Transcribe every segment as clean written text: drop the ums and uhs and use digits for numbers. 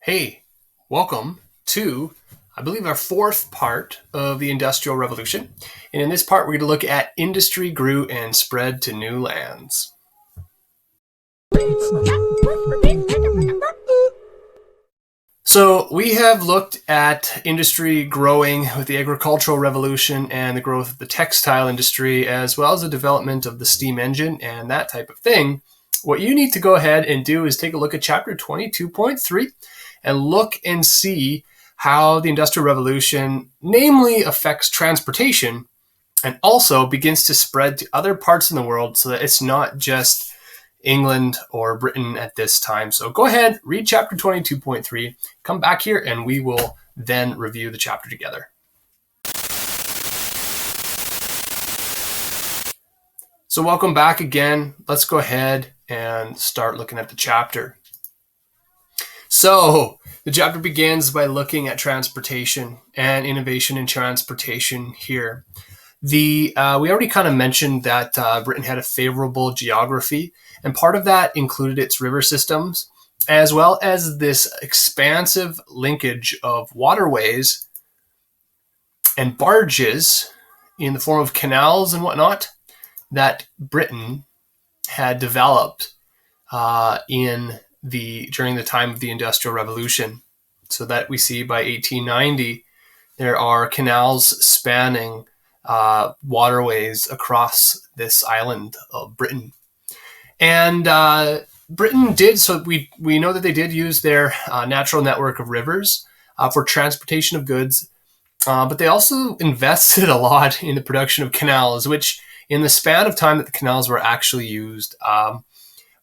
Hey, welcome to, I believe, our fourth part of the Industrial Revolution. And in this part, we're going to look at industry grew and spread to new lands. So we have looked at industry growing with the agricultural revolution and the growth of the textile industry, as well as the development of the steam engine and that type of thing. What you need to go ahead and do is take a look at chapter 22.3 and look and see how the Industrial Revolution namely affects transportation and also begins to spread to other parts in the world so that it's not just England or Britain at this time. So go ahead, read chapter 22.3, come back here, and we will then review the chapter together. So welcome back again. Let's go ahead and start looking at the chapter. So the chapter begins by looking at transportation and innovation in transportation here. We already kind of mentioned that Britain had a favorable geography, and part of that included its river systems, as well as this expansive linkage of waterways and barges in the form of canals and whatnot that Britain had developed during the time of the Industrial Revolution. So that we see by 1890, there are canals spanning waterways across this island of Britain. And Britain did, so we know that they did use their natural network of rivers for transportation of goods, but they also invested a lot in the production of canals, which in the span of time that the canals were actually used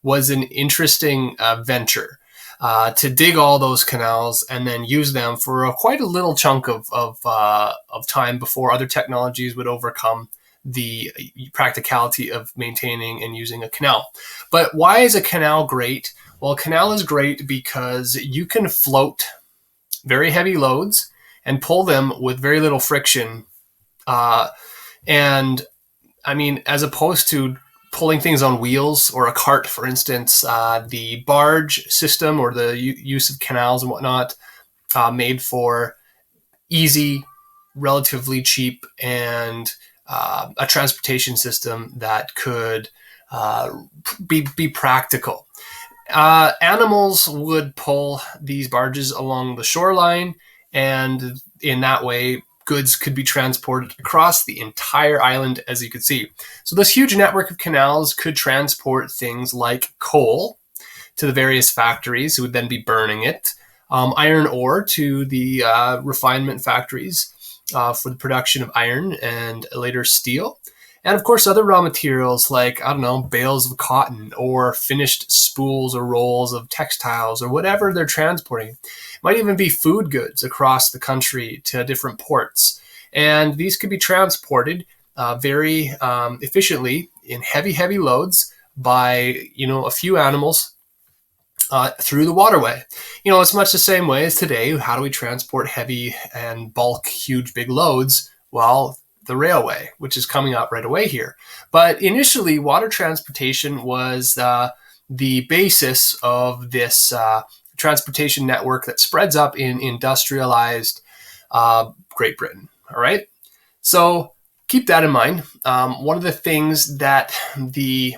was an interesting venture. To dig all those canals and then use them for quite a little chunk of time before other technologies would overcome the practicality of maintaining and using a canal. But why is a canal great? Well, a canal is great because you can float very heavy loads and pull them with very little friction. And I mean, as opposed to pulling things on wheels or a cart, for instance, the barge system or the use of canals and whatnot made for easy, relatively cheap, and a transportation system that could be practical. Animals would pull these barges along the shoreline, and in that way, goods could be transported across the entire island, as you could see. So this huge network of canals could transport things like coal to the various factories who would then be burning it, iron ore to the refinement factories for the production of iron and later steel. And of course, other raw materials like, bales of cotton or finished spools or rolls of textiles or whatever they're transporting. It might even be food goods across the country to different ports. And these could be transported very efficiently in heavy loads by, a few animals through the waterway. It's much the same way as today. How do we transport heavy and bulk, huge, big loads? Well, the railway, which is coming up right away here. But initially, water transportation was the basis of this transportation network that spreads up in industrialized Great Britain. All right. So keep that in mind. One of the things that the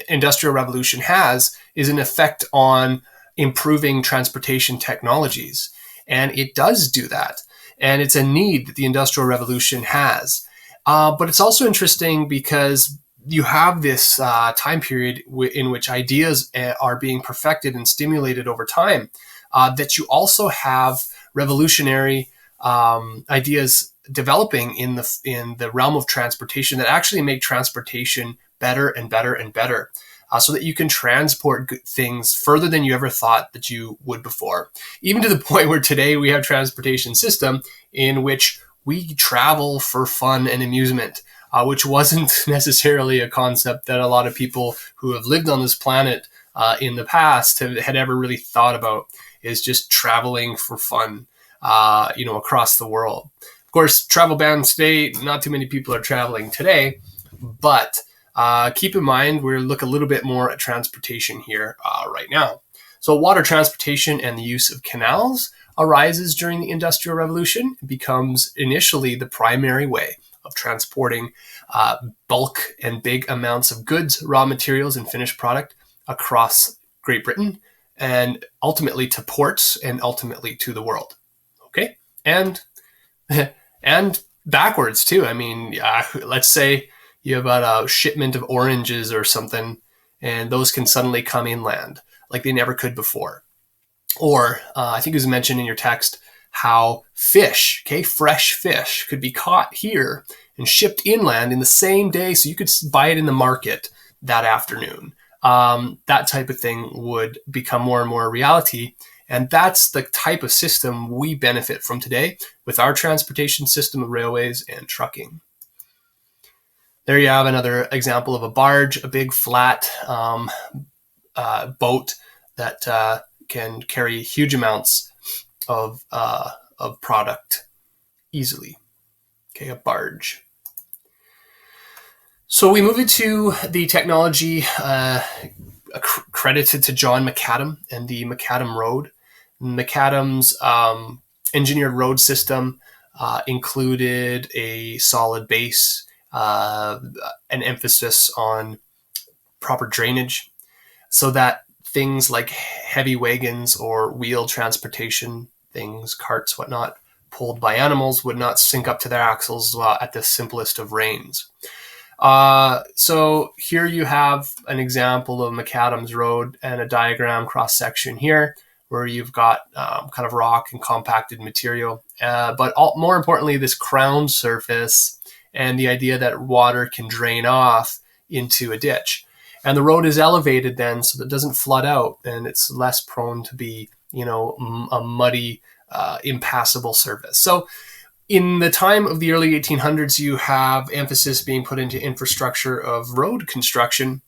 Industrial Revolution has is an effect on improving transportation technologies. And it does do that. And it's a need that the Industrial Revolution has. But it's also interesting because you have this time period in which ideas are being perfected and stimulated over time, that you also have revolutionary ideas developing in the realm of transportation that actually make transportation better and better and better. So that you can transport things further than you ever thought that you would before. Even to the point where today we have a transportation system in which we travel for fun and amusement, which wasn't necessarily a concept that a lot of people who have lived on this planet in the past had ever really thought about, is just traveling for fun, across the world. Of course, travel bans today, not too many people are traveling today, but keep in mind, we'll look a little bit more at transportation here right now. So water transportation and the use of canals arises during the Industrial Revolution. It becomes initially the primary way of transporting bulk and big amounts of goods, raw materials, and finished product across Great Britain, and ultimately to ports, and ultimately to the world. Okay, and and backwards too. I mean, let's say you have a shipment of oranges or something, and those can suddenly come inland like they never could before. Or I think it was mentioned in your text how fish, okay, fresh fish, could be caught here and shipped inland in the same day, so you could buy it in the market that afternoon. That type of thing would become more and more a reality. And that's the type of system we benefit from today with our transportation system of railways and trucking. There you have another example of a barge, a big flat boat that can carry huge amounts of product easily. Okay, a barge. So we move into the technology credited to John Macadam and the Macadam Road. Macadam's engineered road system included a solid base, an emphasis on proper drainage, so that things like heavy wagons or wheel transportation, things, carts, whatnot, pulled by animals would not sink up to their axles at the simplest of rains. So here you have an example of Macadam's Road and a diagram cross-section here where you've got kind of rock and compacted material. But more importantly, this crown surface and the idea that water can drain off into a ditch. And the road is elevated then so that it doesn't flood out, and it's less prone to be, a muddy, impassable surface. So in the time of the early 1800s, you have emphasis being put into infrastructure of road construction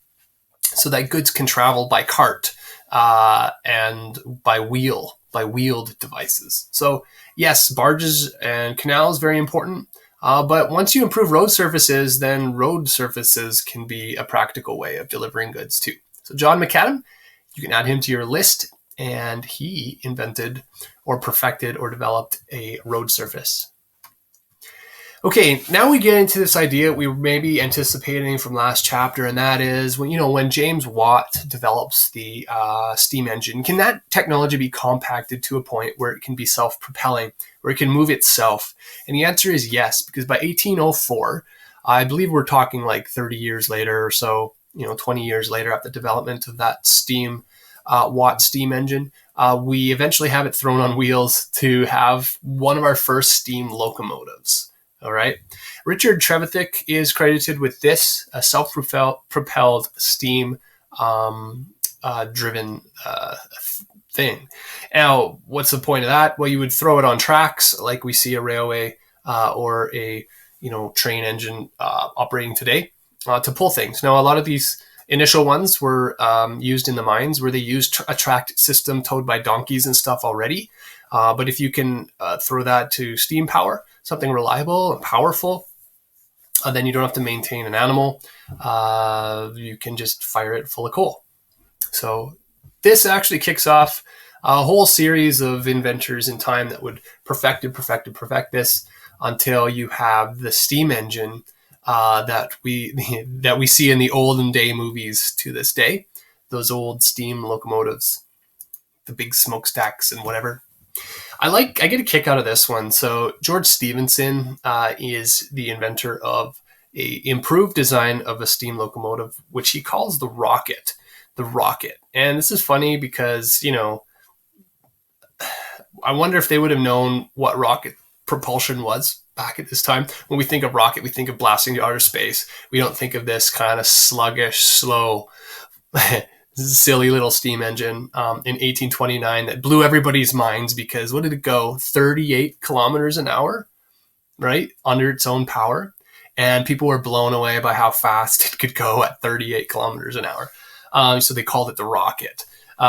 so that goods can travel by cart and by wheeled devices. So yes, barges and canals, very important. But once you improve road surfaces, then road surfaces can be a practical way of delivering goods too. So John Macadam, you can add him to your list, and he invented or perfected or developed a road surface. Okay, now we get into this idea we may be anticipating from last chapter, and that is when James Watt develops the steam engine, can that technology be compacted to a point where it can be self-propelling, where it can move itself? And the answer is yes, because by 1804, I believe we're talking like 30 years later or so, 20 years later after the development of that Watt steam engine, we eventually have it thrown on wheels to have one of our first steam locomotives. All right. Richard Trevithick is credited with this, a self-propelled steam driven thing. Now, what's the point of that? Well, you would throw it on tracks like we see a railway or a train engine operating today to pull things. Now, a lot of these initial ones were used in the mines where they used a tracked system towed by donkeys and stuff already. But if you can throw that to steam power, something reliable and powerful, then you don't have to maintain an animal. You can just fire it full of coal. So this actually kicks off a whole series of inventors in time that would perfect this until you have the steam engine that we see in the olden day movies to this day. Those old steam locomotives, the big smokestacks and whatever. I get a kick out of this one. So George Stephenson is the inventor of a improved design of a steam locomotive, which he calls the Rocket. And this is funny because, I wonder if they would have known what rocket propulsion was back at this time. When we think of rocket, we think of blasting to outer space. We don't think of this kind of sluggish, slow, silly little steam engine in 1829 that blew everybody's minds because what did it go? 38 kilometers an hour, right? Under its own power. And people were blown away by how fast it could go at 38 kilometers an hour. So they called it the Rocket.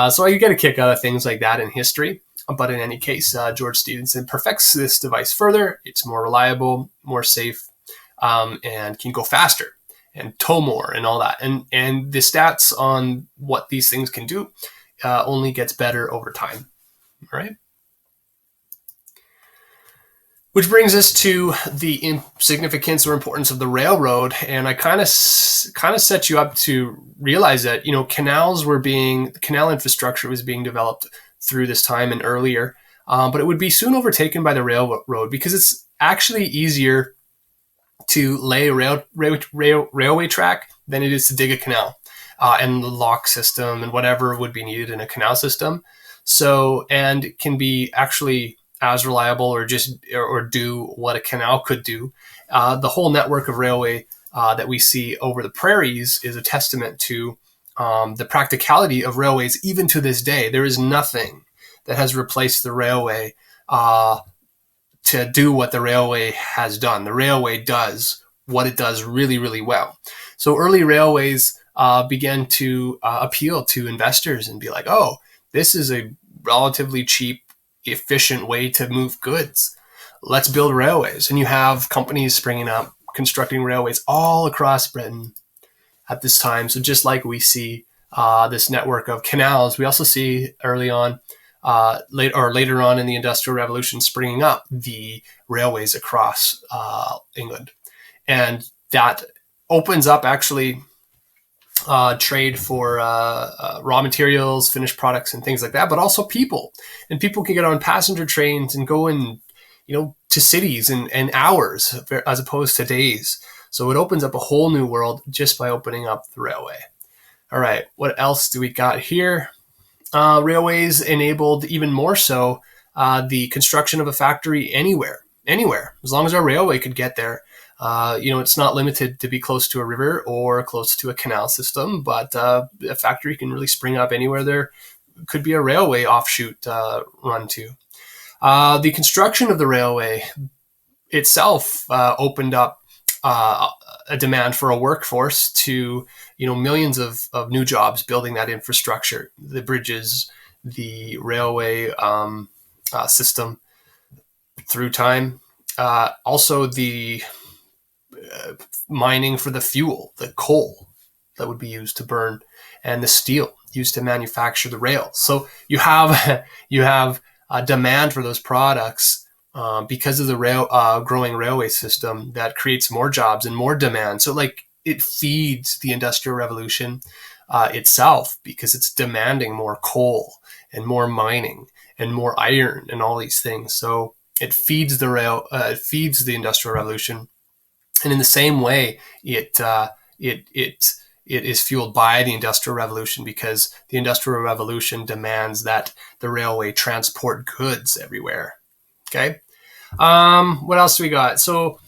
So you get a kick out of things like that in history. But in any case, George Stephenson perfects this device further. It's more reliable, more safe, and can go faster and tow more and all that. And the stats on what these things can do only gets better over time. All right. Which brings us to the significance or importance of the railroad, and I kind of set you up to realize that canal infrastructure was being developed through this time and earlier, but it would be soon overtaken by the railroad because it's actually easier to lay a railway track than it is to dig a canal, and the lock system and whatever would be needed in a canal system. So, and it can be actually as reliable or do what a canal could do. The whole network of railway that we see over the prairies is a testament to the practicality of railways even to this day. There is nothing that has replaced the railway to do what the railway has done. The railway does what it does really, really well. So early railways began to appeal to investors and be like, oh, this is a relatively cheap, efficient way to move goods. Let's build railways. And you have companies springing up, constructing railways all across Britain at this time. So just like we see this network of canals, we also see early on, later on in the Industrial Revolution, springing up the railways across England. And that opens up actually trade for raw materials, finished products, and things like that, but also people. And people can get on passenger trains and go in, to cities in hours as opposed to days. So it opens up a whole new world just by opening up the railway. All right, what else do we got here? Railways enabled even more so the construction of a factory anywhere, as long as our railway could get there. It's not limited to be close to a river or close to a canal system, but a factory can really spring up anywhere there could be a railway offshoot run to. The construction of the railway itself opened up a demand for a workforce to, millions of new jobs building that infrastructure, the bridges, the railway system through time. Also the mining for the fuel, the coal that would be used to burn, and the steel used to manufacture the rails. So you have a demand for those products because of the growing railway system that creates more jobs and more demand. So it feeds the Industrial Revolution itself because it's demanding more coal and more mining and more iron and all these things. So it feeds it feeds the Industrial Revolution. And in the same way, it is fueled by the Industrial Revolution because the Industrial Revolution demands that the railway transport goods everywhere. Okay. What else do we got? So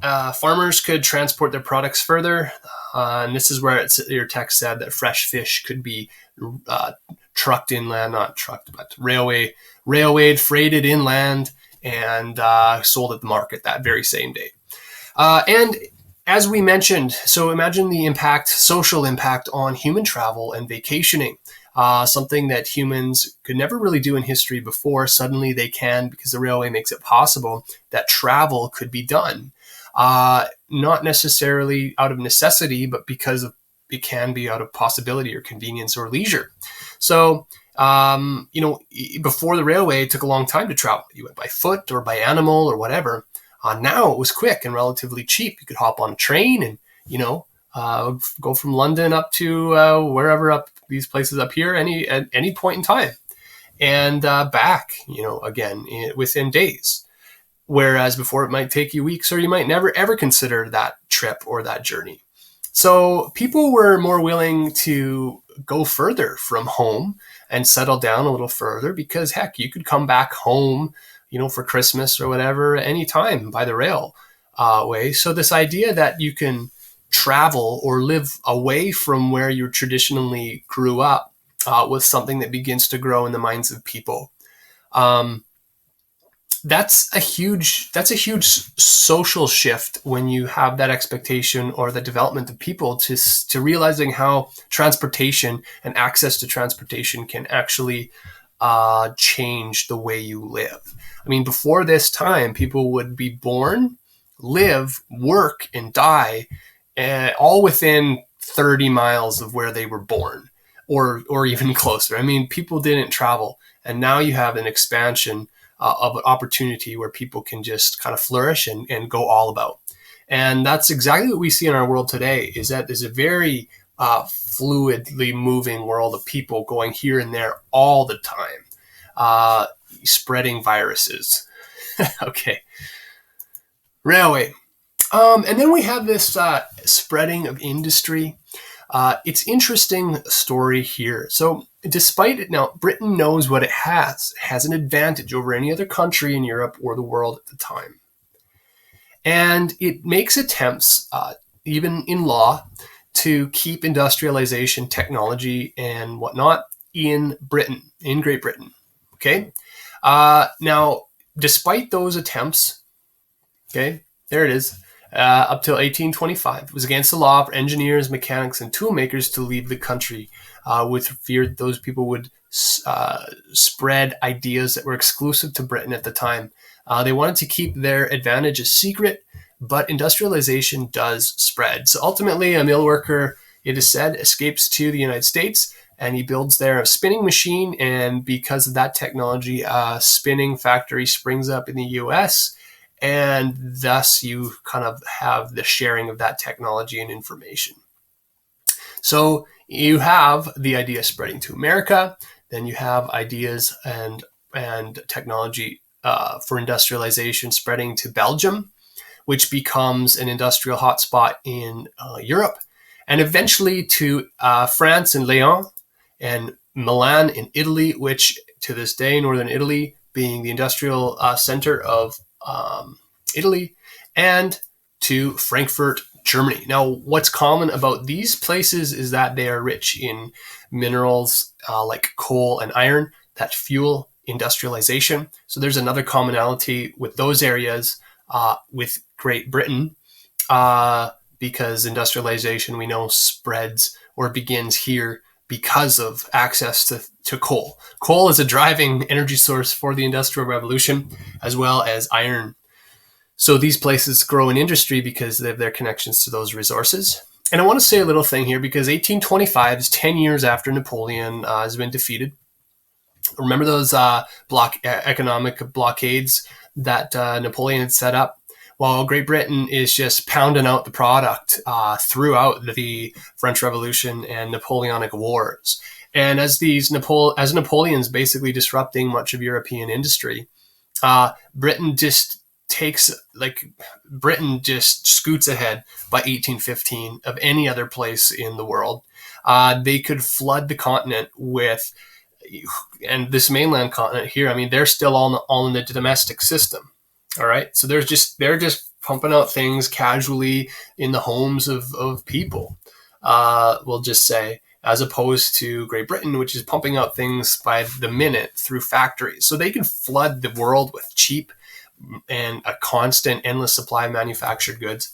farmers could transport their products further. And this is where your text said that fresh fish could be trucked inland, not trucked, but railwayed, freighted inland, and sold at the market that very same day. And as we mentioned, so imagine the social impact on human travel and vacationing, something that humans could never really do in history before. Suddenly they can, because the railway makes it possible that travel could be done, not necessarily out of necessity, but because it can be out of possibility or convenience or leisure. So, before the railway, it took a long time to travel. You went by foot or by animal or whatever. Now it was quick and relatively cheap. You could hop on a train and, go from London up to wherever up these places up here at any point in time, and back, again within days. Whereas before it might take you weeks, or you might never ever consider that trip or that journey. So people were more willing to go further from home and settle down a little further because heck, you could come back home, for Christmas or whatever, anytime by the rail way. So this idea that you can travel or live away from where you traditionally grew up was something that begins to grow in the minds of people. That's a huge social shift when you have that expectation or the development of people to realizing how transportation and access to transportation can actually change the way you live. I mean, before this time, people would be born, live, work, and die all within 30 miles of where they were born. or even closer. I mean, people didn't travel, and now you have an expansion of an opportunity where people can just kind of flourish and go all about. And that's exactly what we see in our world today, is that there's a very fluidly moving world of people going here and there all the time, spreading viruses. Okay. Railway. And then we have this spreading of industry. It's interesting story here. So despite it now, Britain knows what it has an advantage over any other country in Europe or the world at the time. And it makes attempts, even in law, to keep industrialization, technology, and whatnot in Britain, in Great Britain. Okay. Now, despite those attempts, okay, there it is, up till 1825, it was against the law for engineers, mechanics, and toolmakers to leave the country with fear that those people would spread ideas that were exclusive to Britain at the time. They wanted to keep their advantage a secret, but industrialization does spread. So ultimately, a mill worker, it is said, escapes to the United States, and he builds there a spinning machine. And because of that technology, a spinning factory springs up in the US, and thus you kind of have the sharing of that technology and information. So you have the idea spreading to America, then you have ideas and technology for industrialization spreading to Belgium, which becomes an industrial hotspot in Europe, and eventually to France and Lyon and Milan in Italy, which to this day, northern Italy being the industrial center of Italy, and to Frankfurt, Germany. Now, what's common about these places is that they are rich in minerals like coal and iron that fuel industrialization. So there's another commonality with those areas with Great Britain, because industrialization, we know, spreads or begins here because of access to coal. Coal is a driving energy source for the Industrial Revolution, as well as iron. So these places grow in industry because they have their connections to those resources. And I want to say a little thing here, because 1825 is 10 years after Napoleon has been defeated. Remember those economic blockades that Napoleon had set up? While Great Britain is just pounding out the product throughout the French Revolution and Napoleonic Wars. And as Napoleon's basically disrupting much of European industry, Britain just scoots ahead by 1815 of any other place in the world. They could flood the continent with, and this mainland continent here, I mean, they're still all in the domestic system. All right. So they're just pumping out things casually in the homes of people, we'll just say, as opposed to Great Britain, which is pumping out things by the minute through factories. So they can flood the world with cheap and a constant, endless supply of manufactured goods.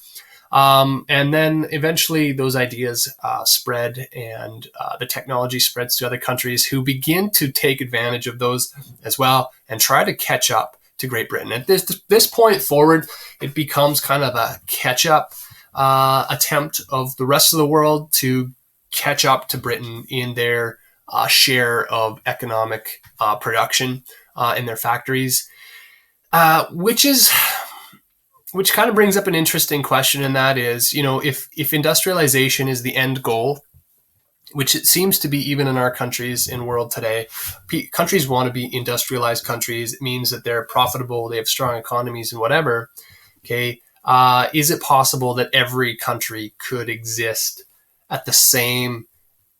And then eventually those ideas spread, and the technology spreads to other countries who begin to take advantage of those as well and try to catch up to Great Britain. At this point forward, it becomes kind of a catch-up attempt of the rest of the world to catch up to Britain in their share of economic production in their factories, which kind of brings up an interesting question, and that is, if industrialization is the end goal, which it seems to be even in our countries in the world today. Countries want to be industrialized countries. It means that they're profitable, they have strong economies and whatever. Okay. Is it possible that every country could exist at the same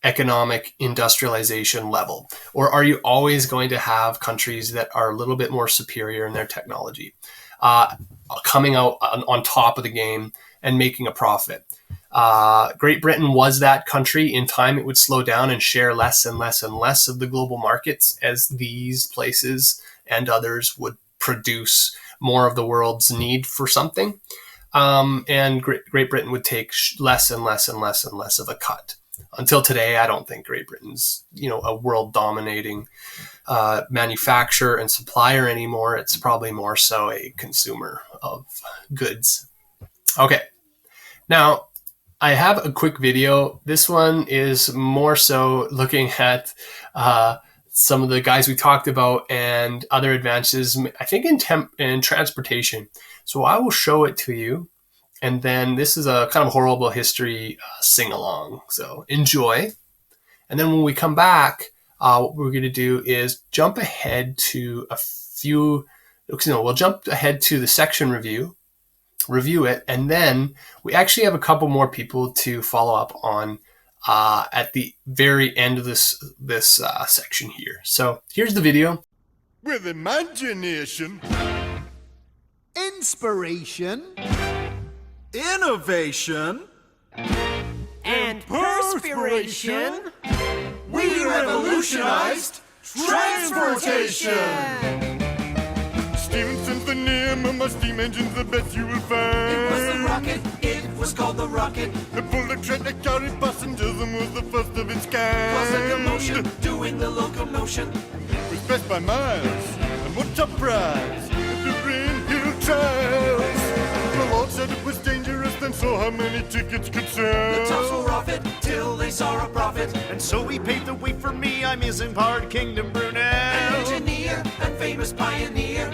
economic industrialization level? Or are you always going to have countries that are a little bit more superior in their technology, coming out on top of the game and making a profit? Great Britain was that country. In time, it would slow down and share less and less and less of the global markets as these places and others would produce more of the world's need for something. And Great Britain would take less and less and less and less of a cut. Until today, I don't think Great Britain's, a world dominating manufacturer and supplier anymore. It's probably more so a consumer of goods. Okay. Now, I have a quick video. This one is more so looking at some of the guys we talked about and other advances, I think in transportation. So I will show it to you. And then this is a kind of horrible history sing-along. So enjoy. And then when we come back, what we're going to do is jump ahead to we'll jump ahead to the section review it, and then we actually have a couple more people to follow up on at the very end of this section here. So here's the video. With imagination, inspiration, innovation, and perspiration, we revolutionized transportation. Stephenson's the name of my steam engine's the best you will find. It was the rocket, it was called the rocket. The bullet train that carried passengers and was the first of its kind. Was a commotion, doing the locomotion. It was best by miles, and what a prize at the Green Hill Trials. The Lord said it was dangerous, then saw how many tickets could sell. The tops were off it, till they saw a profit. and so he paved the way for me. I'm his Empire Kingdom Brunel. An engineer and famous pioneer.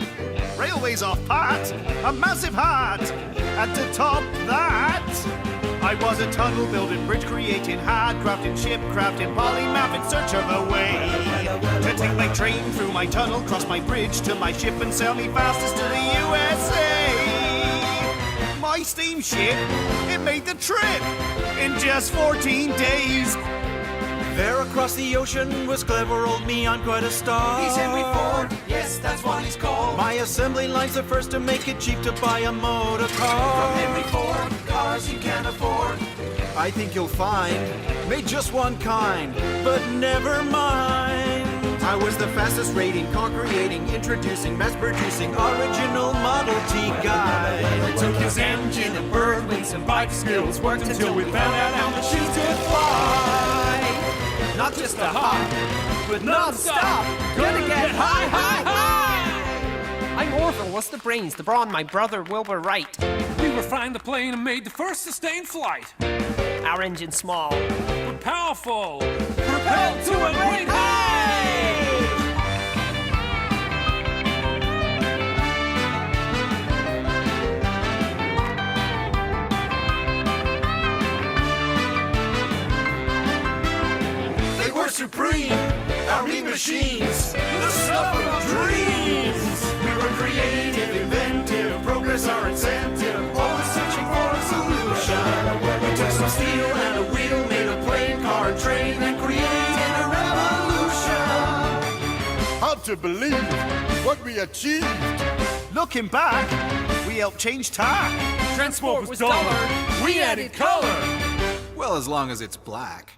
Railways off part, a massive heart, and to top that, I was a tunnel building, bridge creating, hard crafting, ship crafting, polymath in search of a way to take my train through my tunnel, cross my bridge to my ship, and sail me fastest to the USA. My steamship, it made the trip in just 14 days. There across the ocean was clever old me on quite a star. He's Henry Ford, yes, that's what he's called. My assembly line's the first to make it cheap to buy a motor car. From Henry Ford, cars you can't afford. I think you'll find, made just one kind, but never mind. I was the fastest rating, car creating, introducing, mass producing, original Model T guy. Took his engine and bird wings and bike skills, worked until we found out how machines could fly. Not just a hop, but non-stop. Gonna get high, high, high. I'm Orville, what's the brains, the brawn, my brother Wilbur Wright. We refined the plane and made the first sustained flight. Our engine small, But powerful, propelled to a great height. They were supreme, our mean machines, the stuff of dreams. We were creative, inventive, progress our incentive, always searching for a solution. We took some steel and a wheel, made a plane, car, and train, and created a revolution. Hard to believe what we achieved. Looking back, we helped change tack. Transport was duller, we added color. Well, as long as it's black.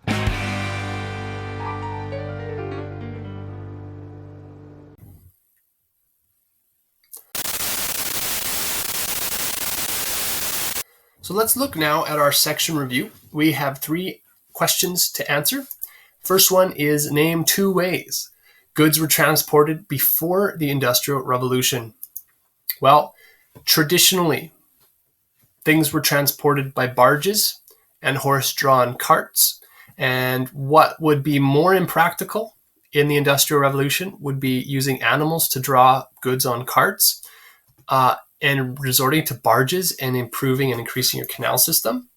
So let's look now at our section review. We have 3 questions to answer. First one is name 2 ways goods were transported before the Industrial Revolution. Well, traditionally, things were transported by barges and horse-drawn carts. And what would be more impractical in the Industrial Revolution would be using animals to draw goods on carts. And resorting to barges and improving and increasing your canal system.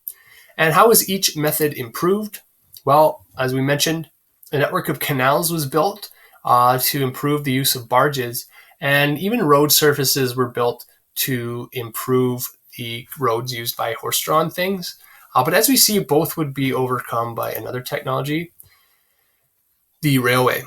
And how was each method improved? Well, as we mentioned, a network of canals was built to improve the use of barges, and even road surfaces were built to improve the roads used by horse-drawn things. But as we see, both would be overcome by another technology, the railway.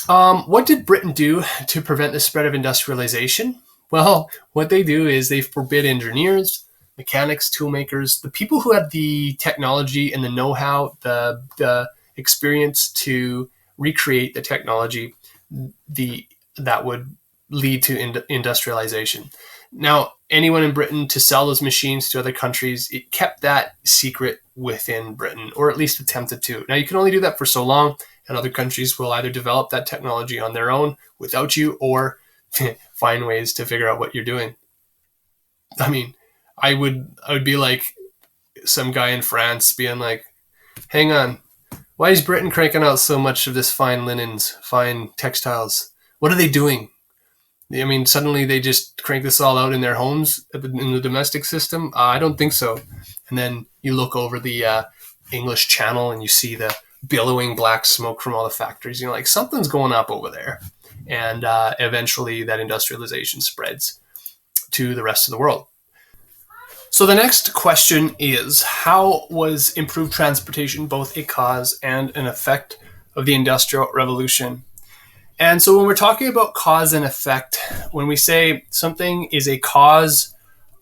What did Britain do to prevent the spread of industrialization? Well, what they do is they forbid engineers, mechanics, toolmakers, the people who had the technology and the know-how, the experience to recreate the technology that would lead to industrialization. Now, anyone in Britain to sell those machines to other countries, it kept that secret within Britain, or at least attempted to. Now, you can only do that for so long, and other countries will either develop that technology on their own without you, or find ways to figure out what you're doing. I mean, I would be like, some guy in France being like, hang on, why is Britain cranking out so much of this fine linens, fine textiles? What are they doing? I mean, suddenly they just crank this all out in their homes in the domestic system? I don't think so. And then you look over the English Channel and you see the billowing black smoke from all the factories. You're like, something's going up over there. And eventually that industrialization spreads to the rest of the world. So the next question is, how was improved transportation both a cause and an effect of the Industrial Revolution? And so when we're talking about cause and effect, when we say something is a cause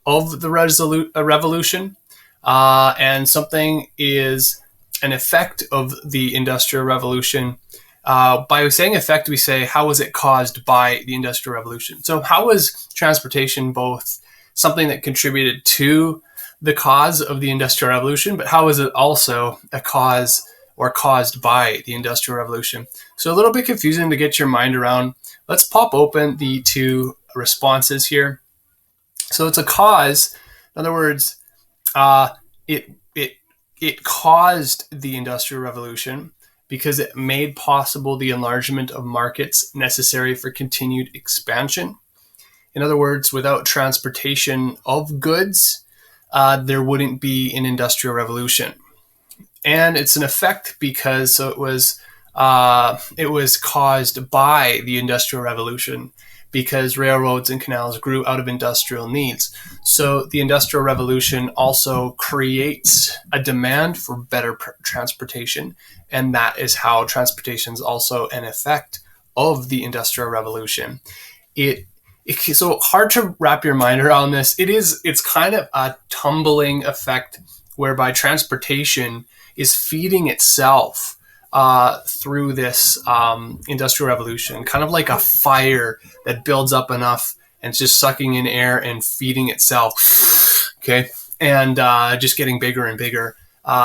of the revolution and something is an effect of the Industrial Revolution, by saying effect, we say, how was it caused by the Industrial Revolution? So how was transportation both something that contributed to the cause of the Industrial Revolution, but how is it also a cause or caused by the Industrial Revolution? So a little bit confusing to get your mind around. Let's pop open the two responses here. So it's a cause. In other words, it caused the Industrial Revolution because it made possible the enlargement of markets necessary for continued expansion. In other words, without transportation of goods, there wouldn't be an Industrial Revolution. And it's an effect because it was caused by the Industrial Revolution because railroads and canals grew out of industrial needs. So the Industrial Revolution also creates a demand for better transportation, and that is how transportation is also an effect of the Industrial Revolution. It's so hard to wrap your mind around this. It's kind of a tumbling effect whereby transportation is feeding itself through this Industrial Revolution, kind of like a fire that builds up enough and it's just sucking in air and feeding itself, okay, and just getting bigger and bigger.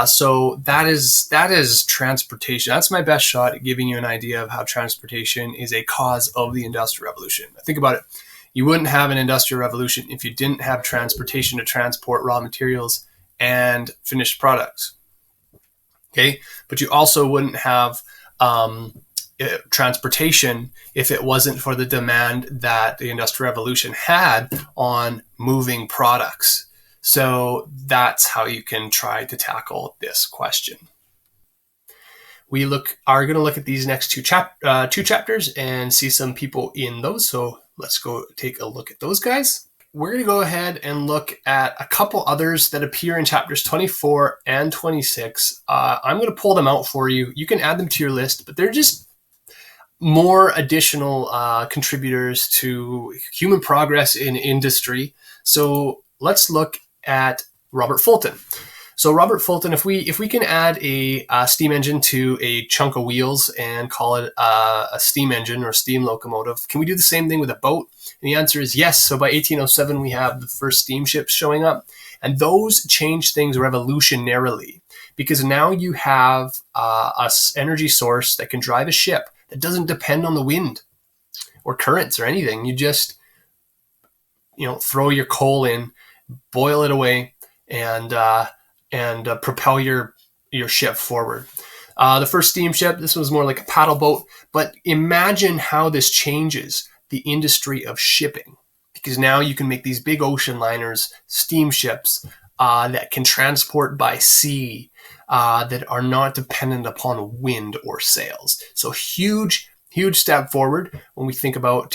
So that is transportation. That's my best shot at giving you an idea of how transportation is a cause of the Industrial Revolution. Think about it. You wouldn't have an Industrial Revolution if you didn't have transportation to transport raw materials and finished products. Okay, but you also wouldn't have transportation if it wasn't for the demand that the Industrial Revolution had on moving products. So that's how you can try to tackle this question. We are going to look at these next two chapters and see some people in those. So let's go take a look at those guys. We're going to go ahead and look at a couple others that appear in chapters 24 and 26. I'm going to pull them out for you. You can add them to your list, but they're just more additional contributors to human progress in industry. So let's look at Robert Fulton. So Robert Fulton, if we can add a steam engine to a chunk of wheels and call it a steam engine or steam locomotive, can we do the same thing with a boat? And the answer is yes. So by 1807, we have the first steamships showing up, and those change things revolutionarily because now you have a energy source that can drive a ship that doesn't depend on the wind or currents or anything. You just throw your coal in, boil it away, and propel your ship forward. The first steamship, this was more like a paddle boat, but imagine how this changes the industry of shipping, because now you can make these big ocean liners, steamships that can transport by sea, that are not dependent upon wind or sails. So huge step forward when we think about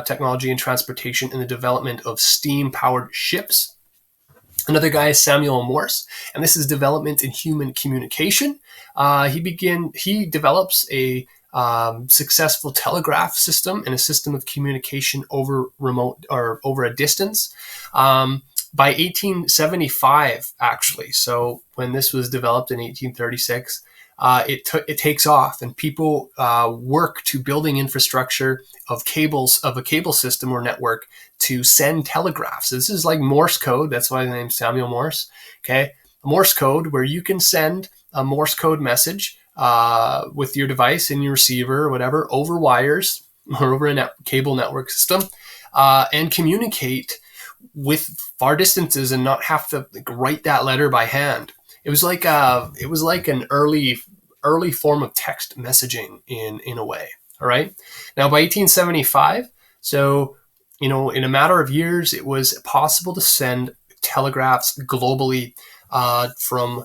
technology and transportation and the development of steam-powered ships. Another guy is Samuel Morse, and this is development in human communication. He develops a successful telegraph system and a system of communication over remote or over a distance by 1875, actually. So when this was developed in 1836, it takes off, and people work to building infrastructure of a cable system or network to send telegraphs. So this is like Morse code. That's why the name's Samuel Morse. Okay, Morse code, where you can send a Morse code message with your device and your receiver or whatever over wires or over a cable network system and communicate with far distances and not have to like, write that letter by hand. It was like an early form of text messaging in a way. All right. Now by 1875, so in a matter of years, it was possible to send telegraphs globally from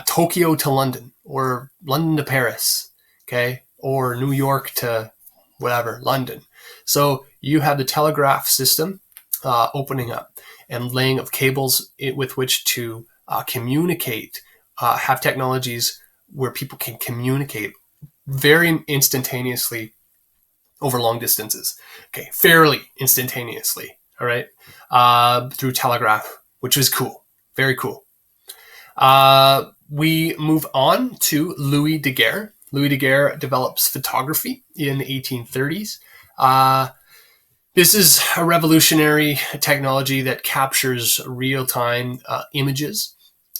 Tokyo to London, or London to Paris, okay, or New York to whatever, London. So you have the telegraph system opening up and laying of cables with which to communicate, have technologies where people can communicate very instantaneously over long distances. Okay, fairly instantaneously, all right, through telegraph, which was cool, very cool. We move on to Louis Daguerre. Louis Daguerre develops photography in the 1830s. This is a revolutionary technology that captures real-time images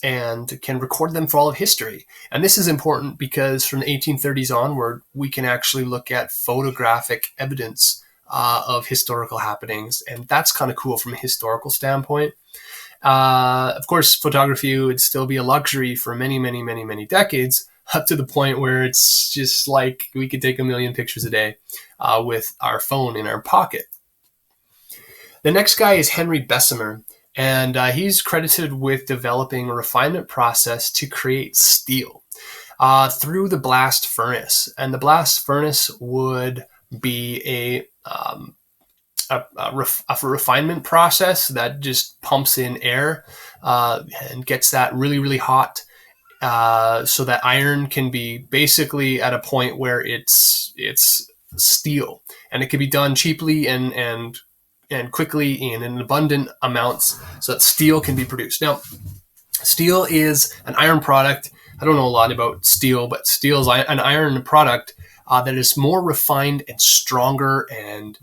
and can record them for all of history. And this is important because from the 1830s onward, we can actually look at photographic evidence of historical happenings. And that's kind of cool from a historical standpoint. Of course, photography would still be a luxury for many, many, many, many decades, up to the point where it's just like we could take 1 million pictures a day with our phone in our pocket. The next guy is Henry Bessemer, and he's credited with developing a refinement process to create steel through the blast furnace. And the blast furnace would be a refinement process that just pumps in air and gets that really, really hot so that iron can be basically at a point where it's steel, and it can be done cheaply and quickly in abundant amounts so that steel can be produced. Now, steel is an iron product. I don't know a lot about steel, but steel is an iron product that is more refined and stronger and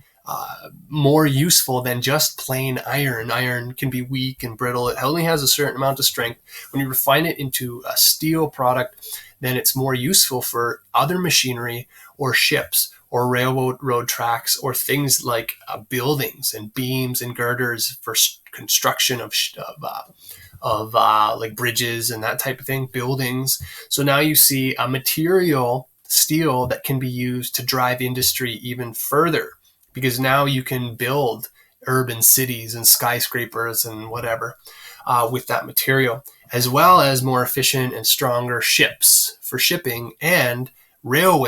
more useful than just plain iron. Iron can be weak and brittle. It only has a certain amount of strength. When you refine it into a steel product, then it's more useful for other machinery or ships or railroad tracks or things like buildings and beams and girders for construction of like bridges and that type of thing, buildings. So now you see a material, steel, that can be used to drive industry even further, because now you can build urban cities and skyscrapers and whatever with that material, as well as more efficient and stronger ships for shipping and rail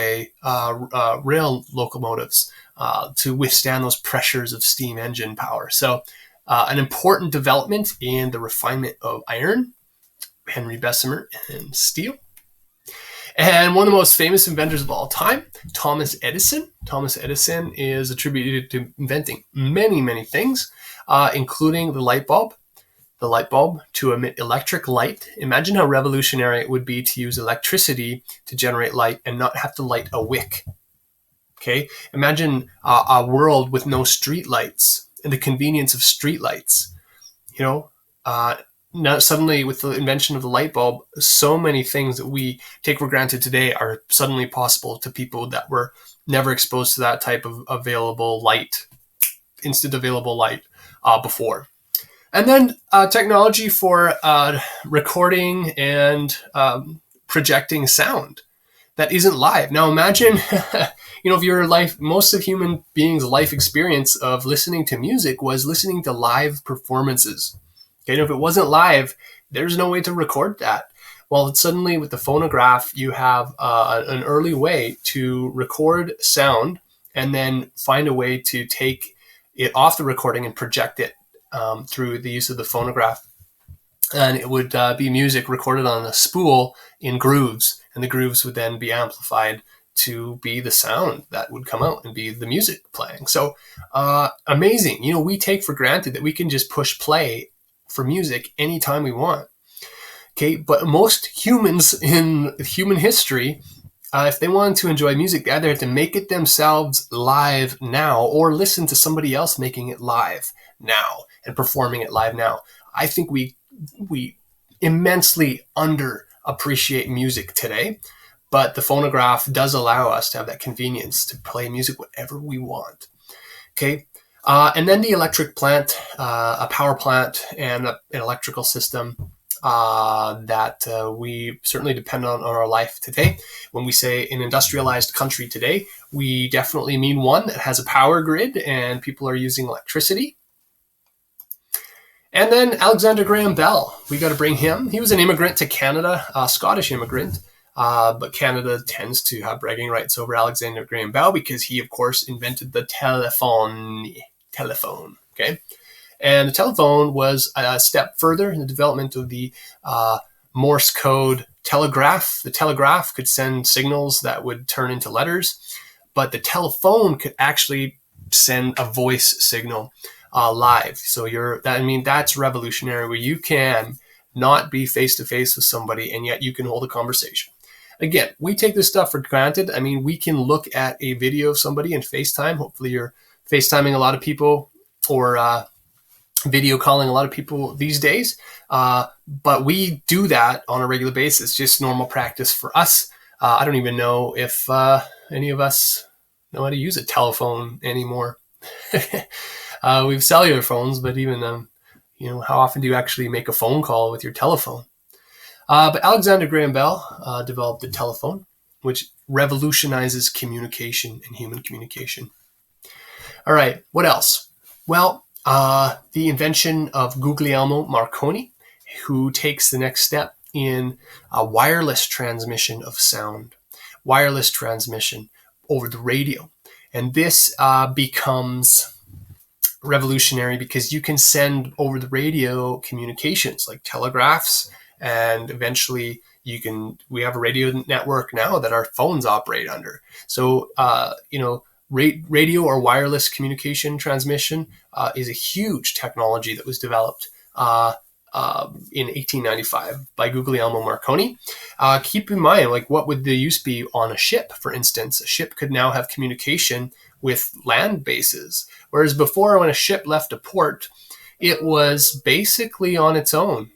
locomotives to withstand those pressures of steam engine power. So an important development in the refinement of iron, Henry Bessemer, and steel. And one of the most famous inventors of all time, Thomas Edison. Thomas Edison is attributed to inventing many, many things, including the light bulb. The light bulb to emit electric light. Imagine how revolutionary it would be to use electricity to generate light and not have to light a wick. Okay, imagine a world with no street lights and the convenience of street lights. Now suddenly, with the invention of the light bulb, so many things that we take for granted today are suddenly possible to people that were never exposed to that type of available light, instant available light before. And then technology for recording and projecting sound that isn't live. Now imagine, if your most of human beings' life experience of listening to music was listening to live performances. Okay, if it wasn't live, there's no way to record that. Well, suddenly with the phonograph, you have an early way to record sound and then find a way to take it off the recording and project it through the use of the phonograph. And it would be music recorded on a spool in grooves, and the grooves would then be amplified to be the sound that would come out and be the music playing. So amazing. We take for granted that we can just push play for music anytime we want. Okay, but most humans in human history, if they wanted to enjoy music, they either had to make it themselves live now or listen to somebody else making it live now and performing it live now. I think we immensely underappreciate music today, but the phonograph does allow us to have that convenience to play music whatever we want. Okay, And then the electric plant, a power plant, and an electrical system that we certainly depend on our life today. When we say an industrialized country today, we definitely mean one that has a power grid and people are using electricity. And then Alexander Graham Bell, we got to bring him. He was an immigrant to Canada, a Scottish immigrant, but Canada tends to have bragging rights over Alexander Graham Bell because he, of course, invented the telephone. Okay. And the telephone was a step further in the development of the Morse code telegraph. The telegraph could send signals that would turn into letters, but the telephone could actually send a voice signal live. So that's revolutionary, where you can not be face to face with somebody and yet you can hold a conversation. Again, we take this stuff for granted. I mean, we can look at a video of somebody in FaceTime. Hopefully you're FaceTiming a lot of people or video calling a lot of people these days. But we do that on a regular basis, just normal practice for us. I don't even know if any of us know how to use a telephone anymore. We have cellular phones, but even, how often do you actually make a phone call with your telephone? But Alexander Graham Bell developed the telephone, which revolutionizes communication and human communication. All right, what else? Well, the invention of Guglielmo Marconi, who takes the next step in wireless transmission of sound, wireless transmission over the radio. And this becomes revolutionary because you can send over the radio communications like telegraphs, and eventually we have a radio network now that our phones operate under. So, radio or wireless communication transmission is a huge technology that was developed in 1895 by Guglielmo Marconi. Keep in mind, what would the use be on a ship, for instance? A ship could now have communication with land bases, whereas before, when a ship left a port, it was basically on its own.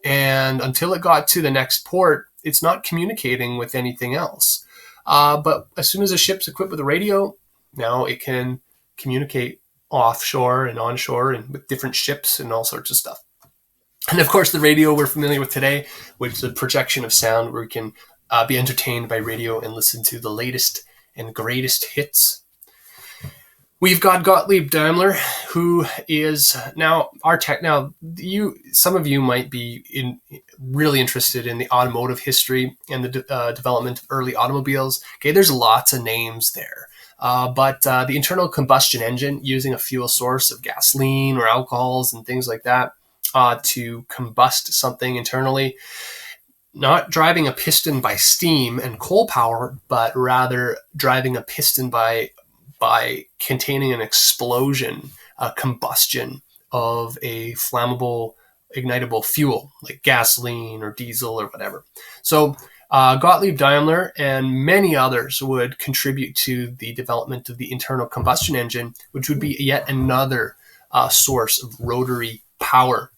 And until it got to the next port, it's not communicating with anything else. But as soon as a ship's equipped with a radio, now it can communicate offshore and onshore and with different ships and all sorts of stuff. And of course, the radio we're familiar with today, which is the projection of sound, where we can be entertained by radio and listen to the latest and greatest hits. We've got Gottlieb Daimler, who is now our tech. Now, some of you might be really interested in the automotive history and the development of early automobiles. Okay, there's lots of names there. But the internal combustion engine, using a fuel source of gasoline or alcohols and things like that to combust something internally, not driving a piston by steam and coal power, but rather driving a piston by containing an explosion, a combustion of a flammable, ignitable fuel like gasoline or diesel or whatever. So Gottlieb Daimler and many others would contribute to the development of the internal combustion engine, which would be yet another source of rotary power,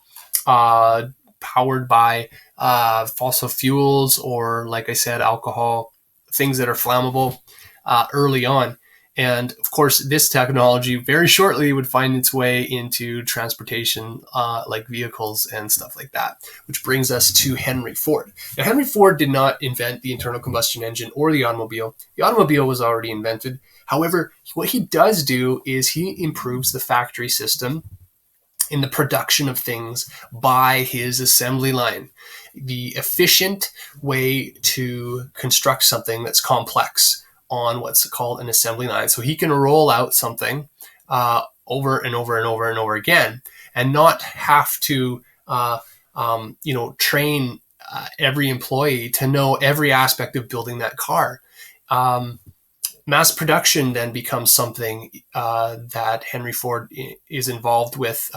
powered by fossil fuels or, like I said, alcohol, things that are flammable early on. And of course, this technology very shortly would find its way into transportation, like vehicles and stuff like that, which brings us to Henry Ford. Now, Henry Ford did not invent the internal combustion engine or the automobile. The automobile was already invented. However, what he does do is he improves the factory system in the production of things by his assembly line, the efficient way to construct something that's complex on what's called an assembly line. So he can roll out something over and over and over and over again, and not have to, train every employee to know every aspect of building that car. Mass production then becomes something that Henry Ford is involved with,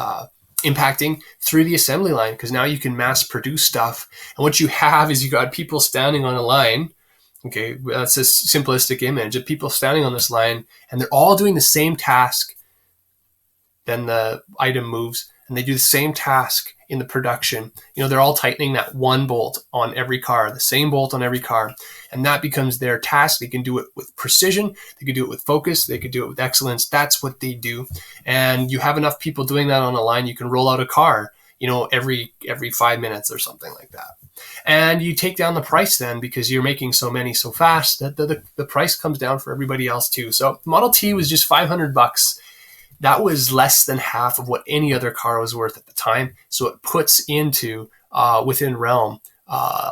impacting through the assembly line, because now you can mass produce stuff. And what you have is you got people standing on a line. Okay, that's a simplistic image of people standing on this line, and they're all doing the same task. Then the item moves and they do the same task in the production, they're all tightening that one bolt on every car, the same bolt on every car. And that becomes their task. They can do it with precision. They can do it with focus. They can do it with excellence. That's what they do. And you have enough people doing that on a line, you can roll out a car, every 5 minutes or something like that. And you take down the price then, because you're making so many so fast that the price comes down for everybody else too. So Model T was just $500. That was less than half of what any other car was worth at the time. So it puts into within realm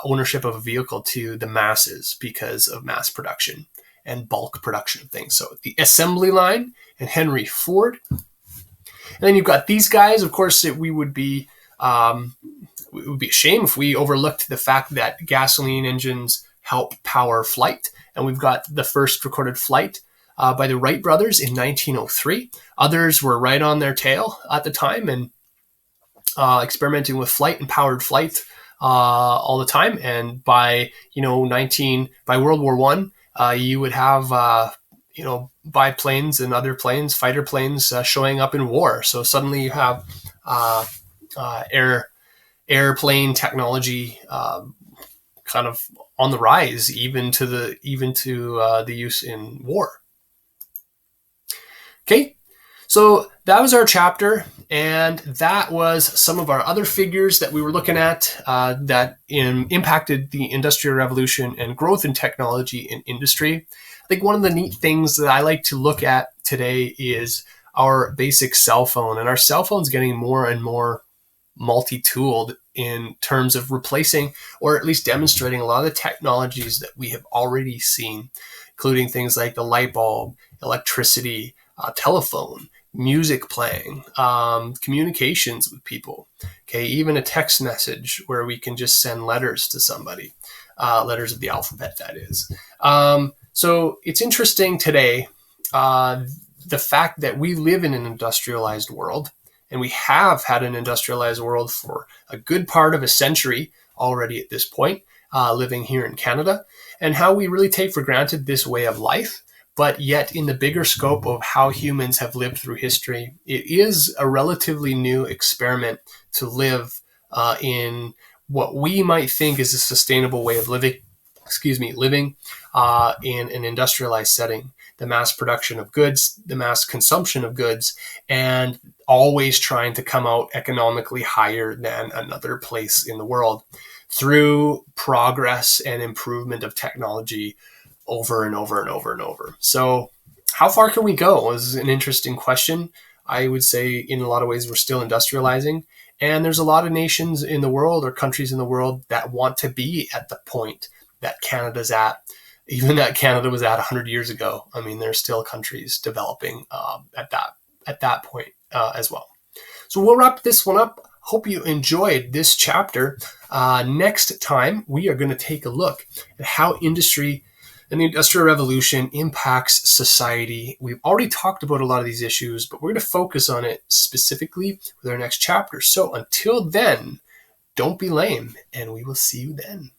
ownership of a vehicle to the masses because of mass production and bulk production of things. So the assembly line and Henry Ford. And then you've got these guys. Of course, it would be a shame if we overlooked the fact that gasoline engines help power flight. And we've got the first recorded flight by the Wright brothers in 1903. Others were right on their tail at the time and experimenting with flight and powered flight all the time. And by by World War I, you would have biplanes and other planes, fighter planes showing up in war. So suddenly you have airplane technology kind of on the rise, even to the use in war. Okay, so that was our chapter, and that was some of our other figures that we were looking at that impacted the Industrial Revolution and growth in technology in industry. I think one of the neat things that I like to look at today is our basic cell phone, and our cell phone's getting more and more multi-tooled in terms of replacing or at least demonstrating a lot of the technologies that we have already seen, including things like the light bulb, electricity, telephone, music playing, communications with people. Okay, even a text message where we can just send letters to somebody, letters of the alphabet, that is. So it's interesting today, the fact that we live in an industrialized world, and we have had an industrialized world for a good part of a century already at this point, living here in Canada, and how we really take for granted this way of life. But yet in the bigger scope of how humans have lived through history, it is a relatively new experiment to live in what we might think is a sustainable way of living in an industrialized setting. The mass production of goods, the mass consumption of goods, and always trying to come out economically higher than another place in the world through progress and improvement of technology over and over and over and over. So how far can we go is an interesting question. I would say in a lot of ways we're still industrializing, and there's a lot of nations in the world or countries in the world that want to be at the point that Canada's at, even that Canada was at 100 years ago. I mean, there's still countries developing at that point as well. So we'll wrap this one up. Hope you enjoyed this chapter. Next time, we are going to take a look at how industry and the Industrial Revolution impacts society. We've already talked about a lot of these issues, but we're going to focus on it specifically with our next chapter. So until then, don't be lame, and we will see you then.